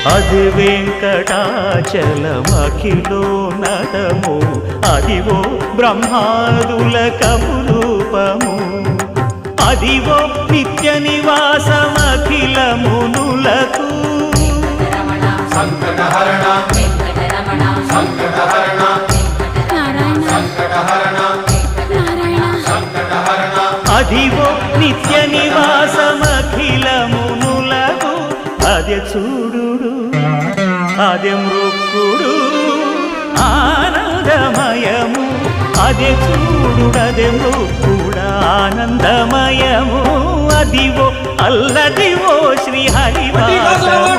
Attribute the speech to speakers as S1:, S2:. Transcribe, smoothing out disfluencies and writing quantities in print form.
S1: అది వెంకటాచలమఖిలోన్నతము అదివో బ్రహ్మాదుల కపురూపము అదివో నిత్య నివాసమఖిల మునులకు
S2: సంకటహరణ సంకటహరణ సంకటహరణ సంకటహరణ
S1: అదివో నిత్య నివాసమఖిల మునులకు అదే చూడు అదే మృక్కుడు ఆనందమయము అదే చూడుడదే మృక్కుడ ఆనందమయము అదివో అల్లదివో శ్రీ హరివాసము